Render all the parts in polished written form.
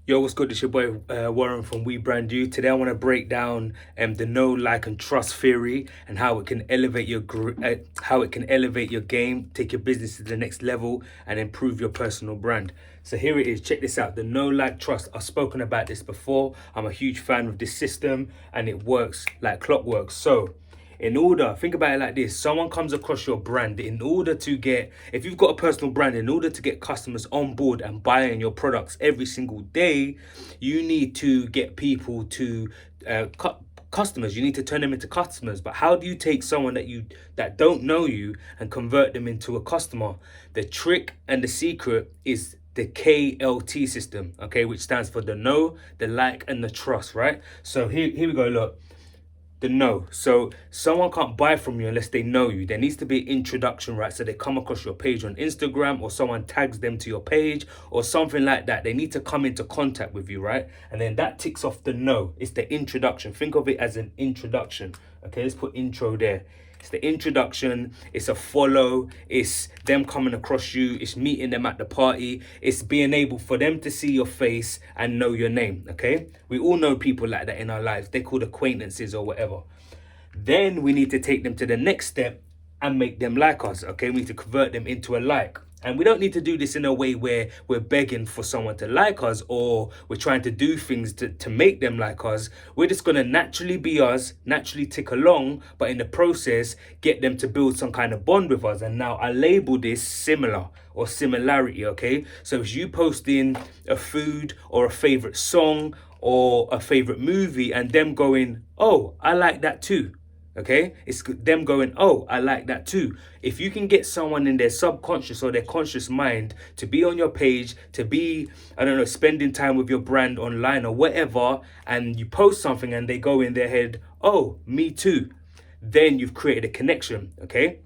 Yo, what's good? It's your boy Warren from We Brand You. Today, I want to break down the know, like, and trust theory and how it can elevate your game, take your business to the next level, and improve your personal brand. So here it is. Check this out. The know, like, trust. I've spoken about this before. I'm a huge fan of this system, and it works like clockwork. So think about it like this: someone comes across your brand. If you've got a personal brand, in order to get customers on board and buying your products every single day, you need to get people to customers. You need to turn them into customers. But how do you take someone that don't know you and convert them into a customer? The trick and the secret is the KLT system, okay, which stands for the know, the like, and the trust, right? So here we go. Look, the know. So someone can't buy from you unless they know you. There needs to be an introduction, right? So they come across your page on Instagram, or someone tags them to your page or something like that. They need to come into contact with you, right? And then that ticks off the know. It's the introduction. Think of it as an introduction. Okay, let's put intro there. It's the introduction, it's a follow, it's them coming across you, it's meeting them at the party, it's being able for them to see your face and know your name, okay? We all know people like that in our lives. They're called acquaintances or whatever. Then we need to take them to the next step and make them like us, okay? We need to convert them into a like. And we don't need to do this in a way where we're begging for someone to like us, or we're trying to do things to make them like us. We're just going to naturally be us, naturally tick along, but in the process, get them to build some kind of bond with us. And now I label this similar or similarity, okay? So if you posting a food or a favorite song or a favorite movie and them going, oh, I like that too. Okay, it's them going, oh, I like that too. If you can get someone in their subconscious or their conscious mind to be on your page, to be, I don't know, spending time with your brand online or whatever, and you post something and they go in their head, oh, me too, then you've created a connection. Okay.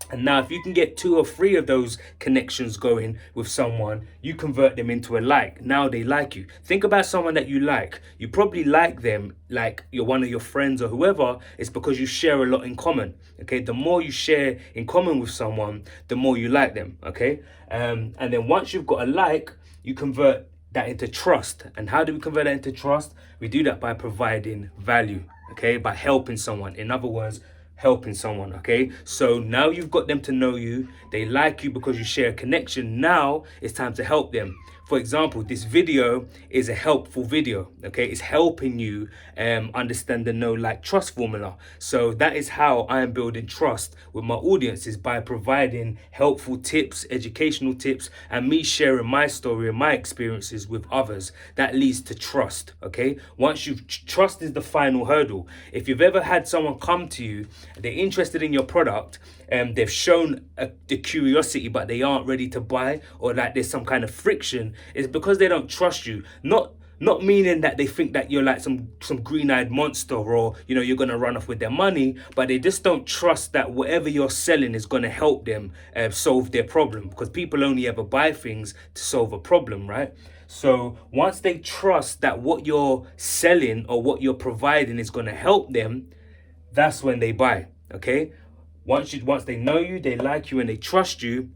And now if you can get 2 or 3 of those connections going with someone, you convert them into a like. Now they like you. Think about someone that you like. You probably like them like you're one of your friends or whoever. It's because you share a lot in common. Okay, the more you share in common with someone, the more you like them. Okay, and then once you've got a like, you convert that into trust. And how do we convert that into trust? We do that by providing value. Okay, by helping someone. In other words, helping someone. Okay, so now you've got them to know you, they like you because you share a connection. Now it's time to help them. For example, this video is a helpful video. Okay, it's helping you understand the know, like, trust formula. So that is how I am building trust with my audience, is by providing helpful tips, educational tips, and me sharing my story and my experiences with others. That leads to trust. Okay, once you've trust is the final hurdle. If you've ever had someone come to you, they're interested in your product, they've shown the curiosity but they aren't ready to buy, or that there's some kind of friction, it's because they don't trust you. Not meaning that they think that you're like some green-eyed monster, or you're going to run off with their money, but they just don't trust that whatever you're selling is going to help them solve their problem, because people only ever buy things to solve a problem, right? So once they trust that what you're selling or what you're providing is going to help them, that's when they buy. Okay, once they know you, they like you, and they trust you,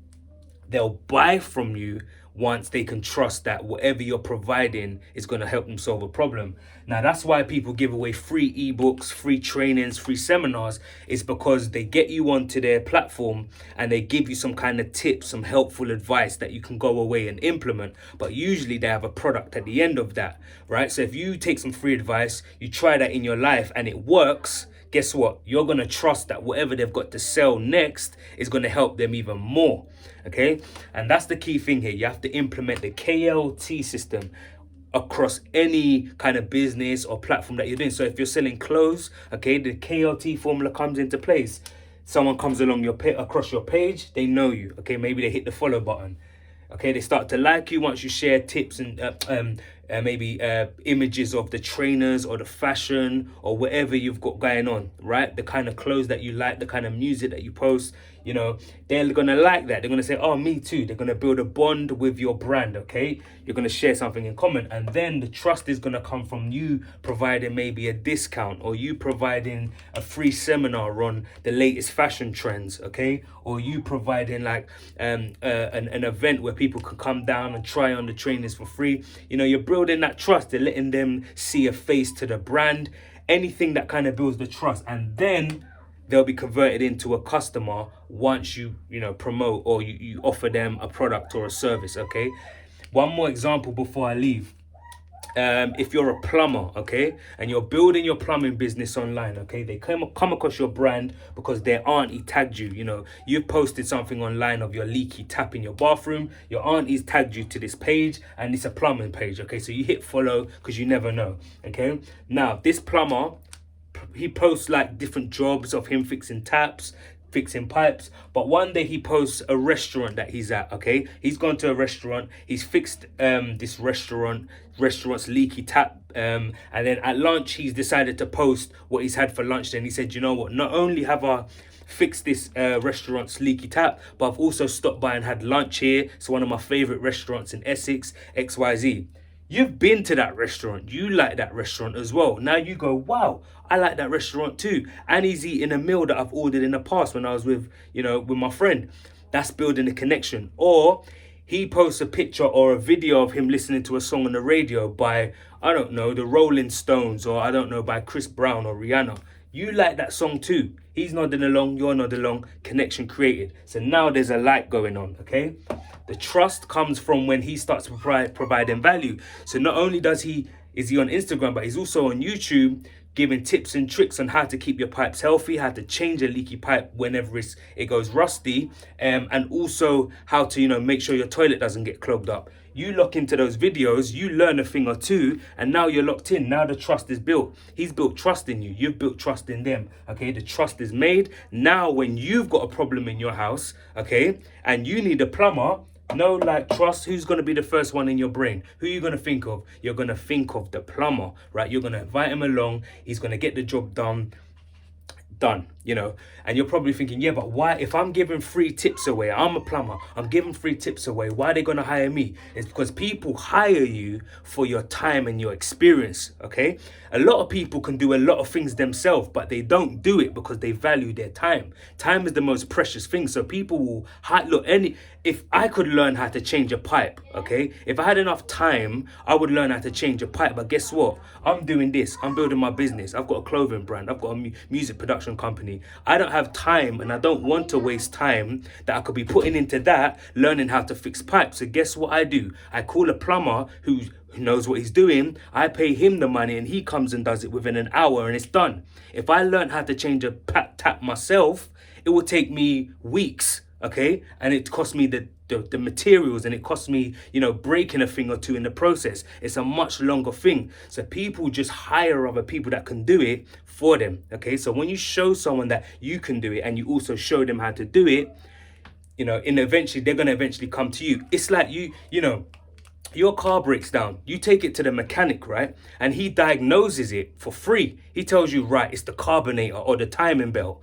they'll buy from you once they can trust that whatever you're providing is going to help them solve a problem. Now, that's why people give away free ebooks, free trainings, free seminars. Is because they get you onto their platform and they give you some kind of tips, some helpful advice that you can go away and implement. But usually they have a product at the end of that, right? So if you take some free advice, you try that in your life and it works, guess what? You're going to trust that whatever they've got to sell next is going to help them even more. Okay, and that's the key thing here. You have to implement the KLT system across any kind of business or platform that you're doing. So if you're selling clothes, okay, the KLT formula comes into place. Someone comes along across your page, they know you. Okay, maybe they hit the follow button. Okay, they start to like you once you share tips and maybe images of the trainers or the fashion or whatever you've got going on, right? The kind of clothes that you like, the kind of music that you post. you know, they're gonna like that. They're gonna say, oh, me too. They're gonna build a bond with your brand, okay? You're gonna share something in common, and then the trust is gonna come from you providing maybe a discount, or you providing a free seminar on the latest fashion trends, okay? Or you providing like an event where people can come down and try on the trainers for free. You know, you're building that trust. They're letting them see a face to the brand, anything that kind of builds the trust, and then they'll be converted into a customer once you promote, or you offer them a product or a service. Okay, one more example before I leave. If you're a plumber, okay, and you're building your plumbing business online, okay, they come across your brand because their auntie tagged you. You know, you've posted something online of your leaky tap in your bathroom. Your auntie's tagged you to this page, and it's a plumbing page, okay. So you hit follow because you never know, okay. Now this plumber, he posts like different jobs of him fixing taps, fixing pipes, but one day he posts a restaurant that he's at, okay. He's gone to a restaurant, he's fixed this restaurant's leaky tap, and then at lunch he's decided to post what he's had for lunch. Then he said, you know what, not only have I fixed this restaurant's leaky tap, but I've also stopped by and had lunch here. It's one of my favorite restaurants in Essex, XYZ. You've been to that restaurant. You like that restaurant as well. Now you go, wow, I like that restaurant too. And he's eating a meal that I've ordered in the past when I was with my friend. That's building a connection. Or he posts a picture or a video of him listening to a song on the radio by, I don't know, the Rolling Stones, or I don't know, by Chris Brown or Rihanna. You like that song too. He's nodding along, you're nodding along, connection created. So now there's a light going on, okay? The trust comes from when he starts providing value. So not only is he on Instagram, but he's also on YouTube giving tips and tricks on how to keep your pipes healthy, how to change a leaky pipe whenever it goes rusty, and also how to make sure your toilet doesn't get clogged up. You look into those videos, you learn a thing or two, and now you're locked in. Now the trust is built. He's built trust in you. You've built trust in them. Okay, the trust is made. Now when you've got a problem in your house, okay, and you need a plumber, no, like, trust, who's going to be the first one in your brain? Who are you going to think of? You're going to think of the plumber, right? You're going to invite him along. He's going to get the job done, and you're probably thinking, yeah, but why, if I'm giving free tips away, I'm a plumber, I'm giving free tips away, why are they going to hire me? It's because people hire you for your time and your experience, okay? A lot of people can do a lot of things themselves, but they don't do it because they value their time. Time is the most precious thing. So people will if I could learn how to change a pipe, okay, if I had enough time, I would learn how to change a pipe. But guess what, I'm doing this, I'm building my business, I've got a clothing brand, I've got a music production company. I don't have time, and I don't want to waste time that I could be putting into that, learning how to fix pipes. So guess what I do? I call a plumber who knows what he's doing. I pay him the money, and he comes and does it within an hour, and it's done. If I learn how to change a tap myself, it will take me weeks, okay? And it costs me the materials, and it costs me, breaking a thing or two in the process. It's a much longer thing. So people just hire other people that can do it for them, okay? So when you show someone that you can do it, and you also show them how to do it, and eventually they're going to eventually come to you. It's like your car breaks down, you take it to the mechanic, right? And he diagnoses it for free. He tells you, right, it's the carbonator or the timing belt.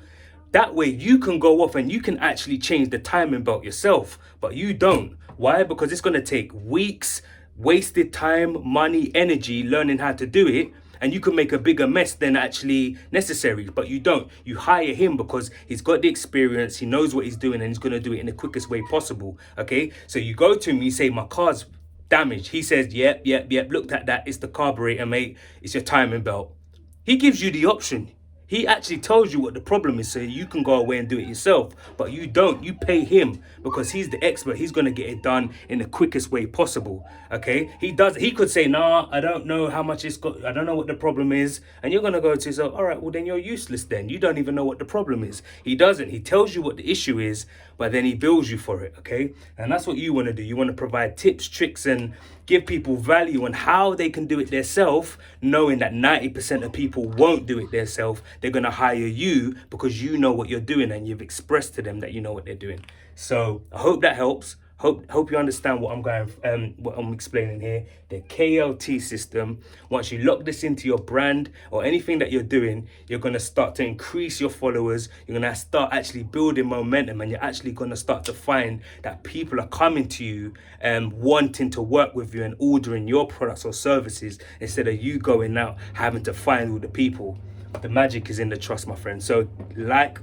That way you can go off and you can actually change the timing belt yourself, but you don't. Why? Because it's going to take weeks, wasted time, money, energy, learning how to do it. And you can make a bigger mess than actually necessary, but you don't. You hire him because he's got the experience, he knows what he's doing, and he's going to do it in the quickest way possible, okay? So you go to him, you say, my car's damaged. He says, yep, looked at that, it's the carburetor, mate, it's your timing belt. He gives you the option. He actually tells you what the problem is, so you can go away and do it yourself. But you don't. You pay him because he's the expert. He's going to get it done in the quickest way possible. Okay? He could say, nah, I don't know how much it's got. I don't know what the problem is. And you're going to go to yourself, all right, well, then you're useless then. You don't even know what the problem is. He doesn't. He tells you what the issue is, but then he bills you for it. Okay? And that's what you want to do. You want to provide tips, tricks, and give people value on how they can do it themselves, knowing that 90% of people won't do it themselves. They're going to hire you because you know what you're doing and you've expressed to them that you know what they're doing. So I hope that helps. Hope you understand what I'm explaining here. The KLT system. Once you lock this into your brand or anything that you're doing, you're gonna start to increase your followers. You're gonna start actually building momentum, and you're actually gonna start to find that people are coming to you and wanting to work with you and ordering your products or services instead of you going out having to find all the people. The magic is in the trust, my friend. So like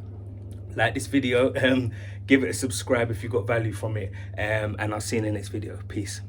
this video, give it a subscribe if you got value from it, and I'll see you in the next video. Peace.